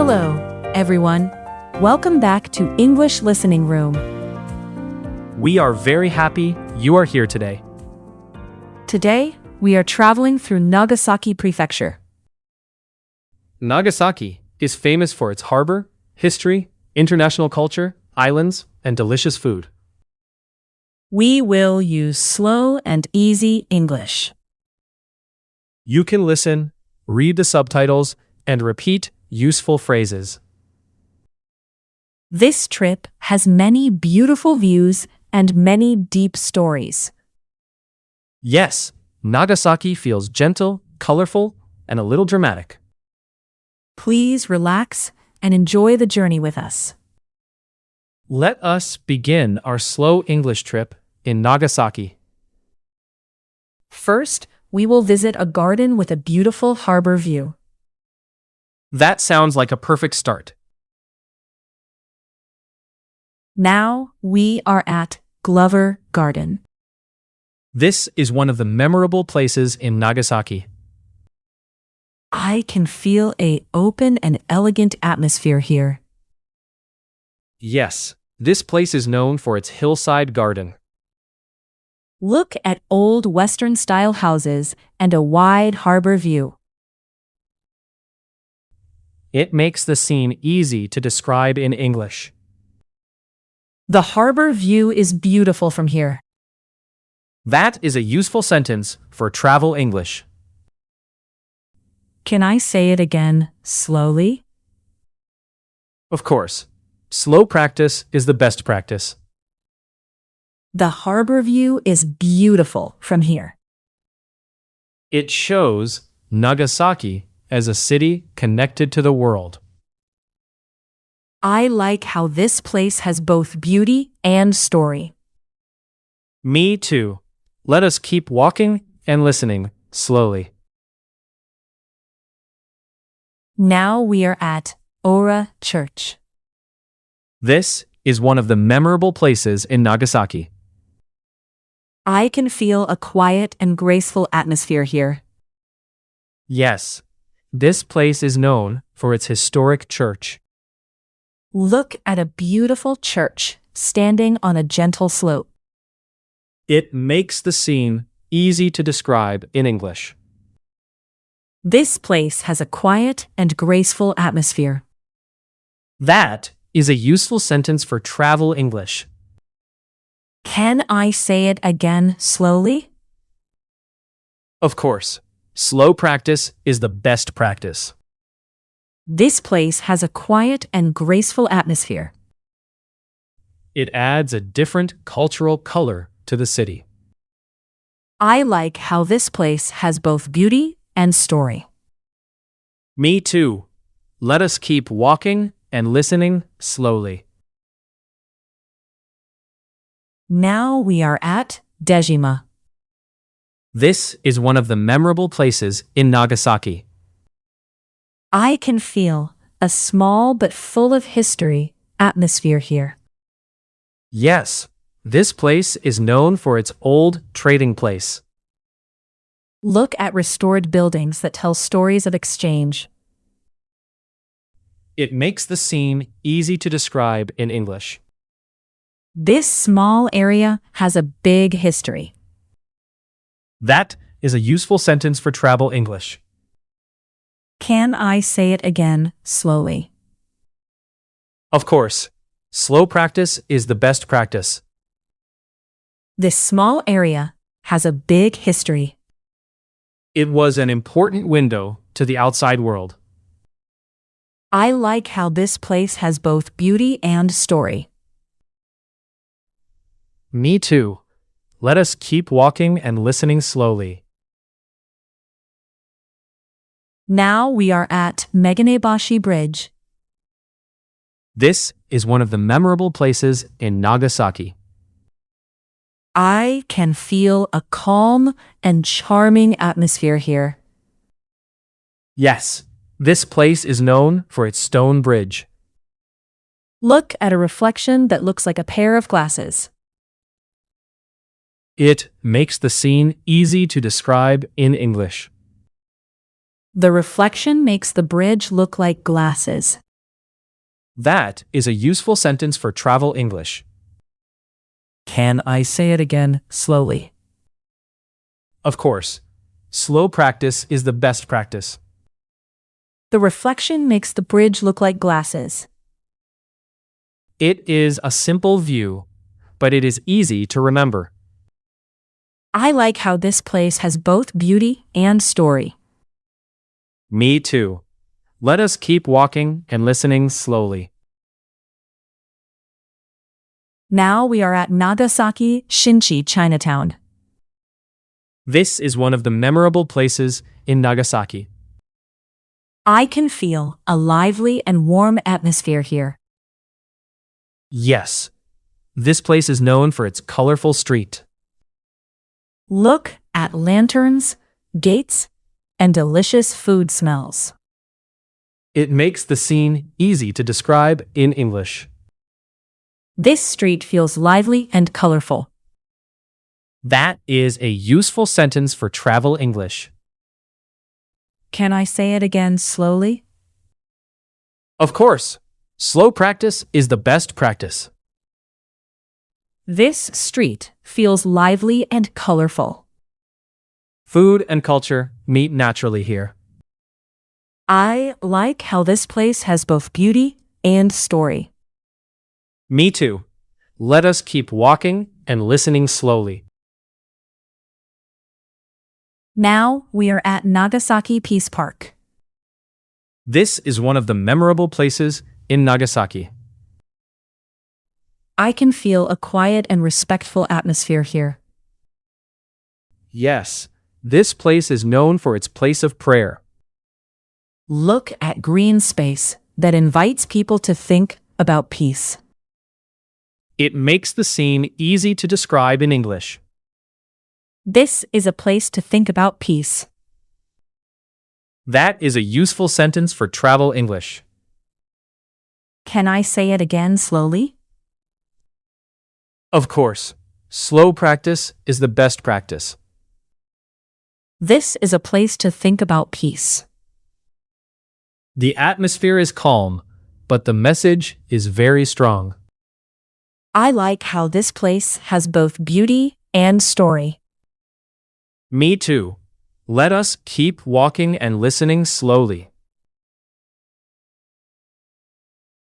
Hello, everyone. Welcome back to English Listening Room. We are very happy you are here today. Today, we are traveling through Nagasaki Prefecture. Nagasaki is famous for its harbor, history, international culture, islands, and delicious food. We will use slow and easy English. You can listen, read the subtitles, and repeat useful phrases. This trip has many beautiful views and many deep stories. Yes, Nagasaki feels gentle, colorful, and a little dramatic. Please relax and enjoy the journey with us. Let us begin our slow English trip in Nagasaki. First, we will visit a garden with a beautiful harbor view. That sounds like a perfect start. Now, we are at Glover Garden. This is one of the memorable places in Nagasaki. I can feel an open and elegant atmosphere here. Yes, this place is known for its hillside garden. Look at old Western-style houses and a wide harbor view. It makes the scene easy to describe in English. The harbor view is beautiful from here. That is a useful sentence for travel English. Can I say it again slowly? Of course, slow practice is the best practice. The harbor view is beautiful from here. It shows Nagasaki as a city connected to the world. I like how this place has both beauty and story. Me too. Let us keep walking and listening slowly. Now we are at Ora Church. This is one of the memorable places in Nagasaki. I can feel a quiet and graceful atmosphere here. Yes, this place is known for its historic church. Look at a beautiful church standing on a gentle slope. It makes the scene easy to describe in English. This place has a quiet and graceful atmosphere. That is a useful sentence for travel English. Can I say it again slowly? Of course, slow practice is the best practice. This place has a quiet and graceful atmosphere. It adds a different cultural color to the city. I like how this place has both beauty and story. Me too. Let us keep walking and listening slowly. Now we are at Dejima. This is one of the memorable places in Nagasaki. I can feel a small but full of history atmosphere here. Yes, this place is known for its old trading place. Look at restored buildings that tell stories of exchange. It makes the scene easy to describe in English. This small area has a big history. That is a useful sentence for travel English. Can I say it again slowly? Of course, slow practice is the best practice. This small area has a big history. It was an important window to the outside world. I like how this place has both beauty and story. Me too. Let us keep walking and listening slowly. Now we are at Meganebashi Bridge. This is one of the memorable places in Nagasaki. I can feel a calm and charming atmosphere here. Yes, this place is known for its stone bridge. Look at a reflection that looks like a pair of glasses. It makes the scene easy to describe in English. The reflection makes the bridge look like glasses. That is a useful sentence for travel English. Can I say it again slowly? Of course, slow practice is the best practice. The reflection makes the bridge look like glasses. It is a simple view, but it is easy to remember. I like how this place has both beauty and story. Me too. Let us keep walking and listening slowly. Now we are at Nagasaki Shinchi Chinatown. This is one of the memorable places in Nagasaki. I can feel a lively and warm atmosphere here. Yes, this place is known for its colorful street. Look at lanterns, gates, and delicious food smells. It makes the scene easy to describe in English. This street feels lively and colorful. That is a useful sentence for travel English. Can I say it again slowly? Of course, slow practice is the best practice. This street feels lively and colorful. Food and culture meet naturally here. I like how this place has both beauty and story. Me too. Let us keep walking and listening slowly. Now we are at Nagasaki Peace Park. This is one of the memorable places in Nagasaki. I can feel a quiet and respectful atmosphere here. Yes, this place is known for its place of prayer. Look at green space that invites people to think about peace. It makes the scene easy to describe in English. This is a place to think about peace. That is a useful sentence for travel English. Can I say it again slowly? Of course, slow practice is the best practice. This is a place to think about peace. The atmosphere is calm, but the message is very strong. I like how this place has both beauty and story. Me too. Let us keep walking and listening slowly.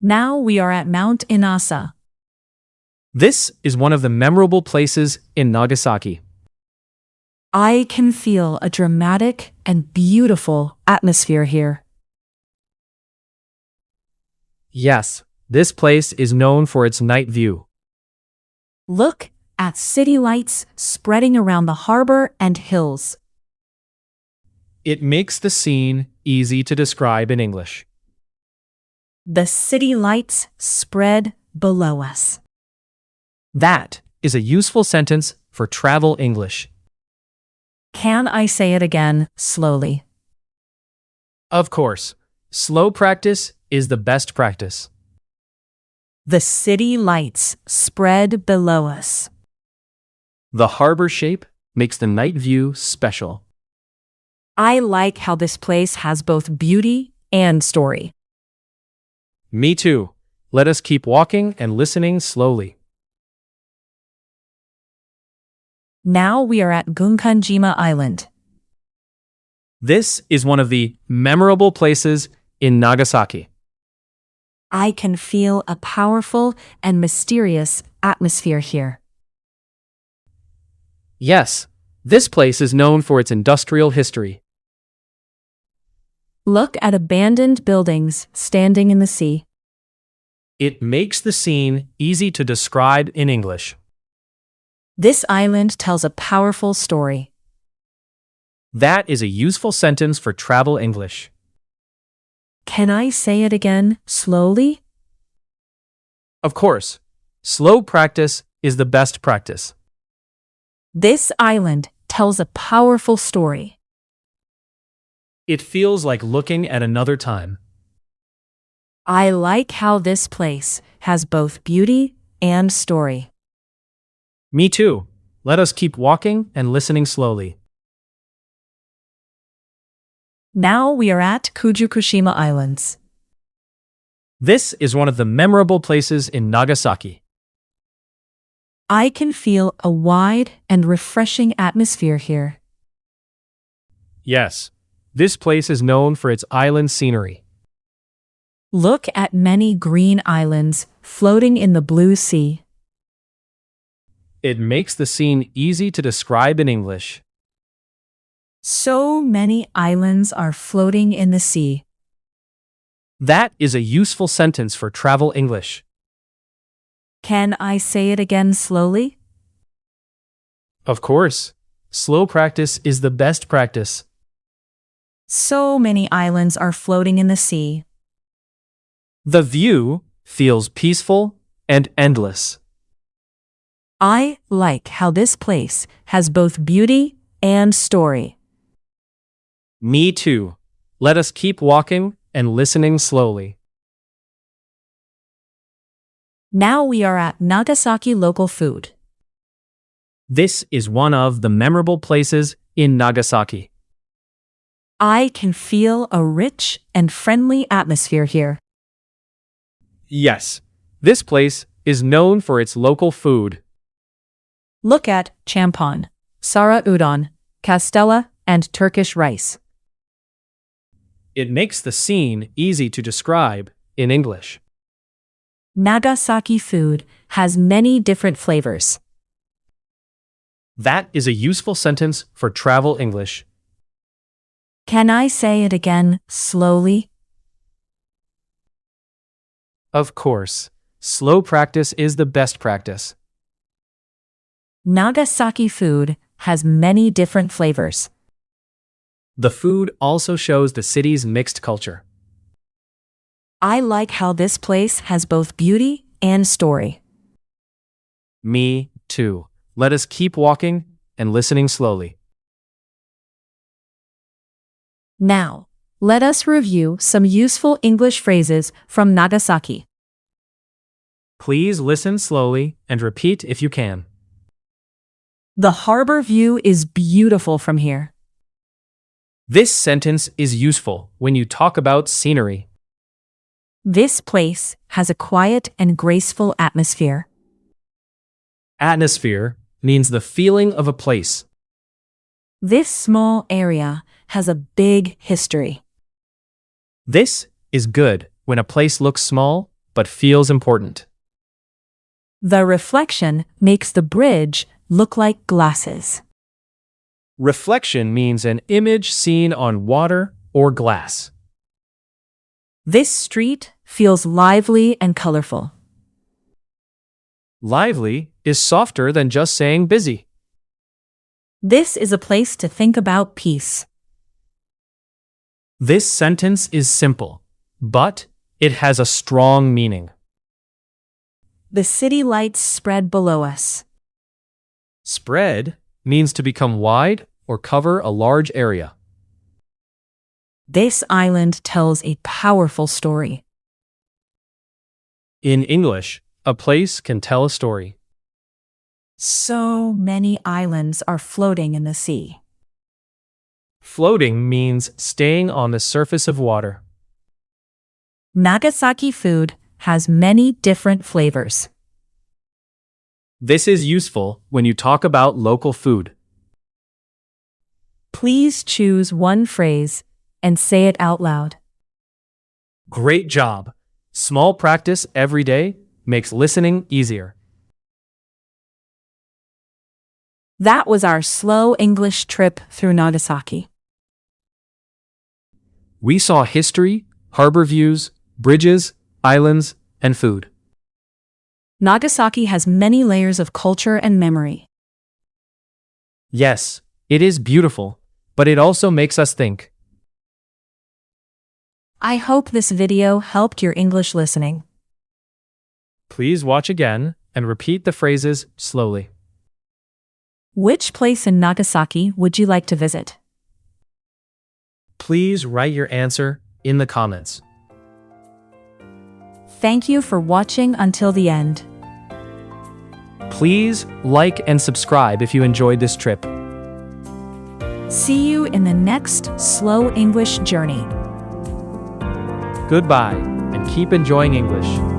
Now we are at Mount Inasa. This is one of the memorable places in Nagasaki. I can feel a dramatic and beautiful atmosphere here. Yes, this place is known for its night view. Look at city lights spreading around the harbor and hills. It makes the scene easy to describe in English. The city lights spread below us. That is a useful sentence for travel English. Can I say it again slowly? Of course, slow practice is the best practice. The city lights spread below us. The harbor shape makes the night view special. I like how this place has both beauty and story. Me too. Let us keep walking and listening slowly. Now we are at Gunkanjima Island. This is one of the memorable places in Nagasaki. I can feel a powerful and mysterious atmosphere here. Yes, this place is known for its industrial history. Look at abandoned buildings standing in the sea. It makes the scene easy to describe in English. This island tells a powerful story. That is a useful sentence for travel English. Can I say it again slowly? Of course, slow practice is the best practice. This island tells a powerful story. It feels like looking at another time. I like how this place has both beauty and story. Me too. Let us keep walking and listening slowly. Now we are at Kujukushima Islands. This is one of the memorable places in Nagasaki. I can feel a wide and refreshing atmosphere here. Yes, this place is known for its island scenery. Look at many green islands floating in the blue sea. It makes the scene easy to describe in English. So many islands are floating in the sea. That is a useful sentence for travel English. Can I say it again slowly? Of course, slow practice is the best practice. So many islands are floating in the sea. The view feels peaceful and endless. I like how this place has both beauty and story. Me too. Let us keep walking and listening slowly. Now we are at Nagasaki local food. This is one of the memorable places in Nagasaki. I can feel a rich and friendly atmosphere here. Yes, this place is known for its local food. Look at champon, sara udon, castella, and Turkish rice. It makes the scene easy to describe in English. Nagasaki food has many different flavors. That is a useful sentence for travel English. Can I say it again slowly? Of course, slow practice is the best practice. Nagasaki food has many different flavors. The food also shows the city's mixed culture. I like how this place has both beauty and story. Me too. Let us keep walking and listening slowly. Now, let us review some useful English phrases from Nagasaki. Please listen slowly and repeat if you can. The harbor view is beautiful from here. This sentence is useful when you talk about scenery. This place has a quiet and graceful atmosphere. Atmosphere means the feeling of a place. This small area has a big history. This is good when a place looks small but feels important. The reflection makes the bridge look like glasses. Reflection means an image seen on water or glass. This street feels lively and colorful. Lively is softer than just saying busy. This is a place to think about peace. This sentence is simple, but it has a strong meaning. The city lights spread below us. Spread means to become wide or cover a large area. This island tells a powerful story. In English, a place can tell a story. So many islands are floating in the sea. Floating means staying on the surface of water. Nagasaki food has many different flavors. This is useful when you talk about local food. Please choose one phrase and say it out loud. Great job! Small practice every day makes listening easier. That was our slow English trip through Nagasaki. We saw history, harbor views, bridges, islands, and food. Nagasaki has many layers of culture and memory. Yes, it is beautiful, but it also makes us think. I hope this video helped your English listening. Please watch again and repeat the phrases slowly. Which place in Nagasaki would you like to visit? Please write your answer in the comments. Thank you for watching until the end. Please like and subscribe if you enjoyed this trip. See you in the next Slow English Journey. Goodbye. and keep enjoying English.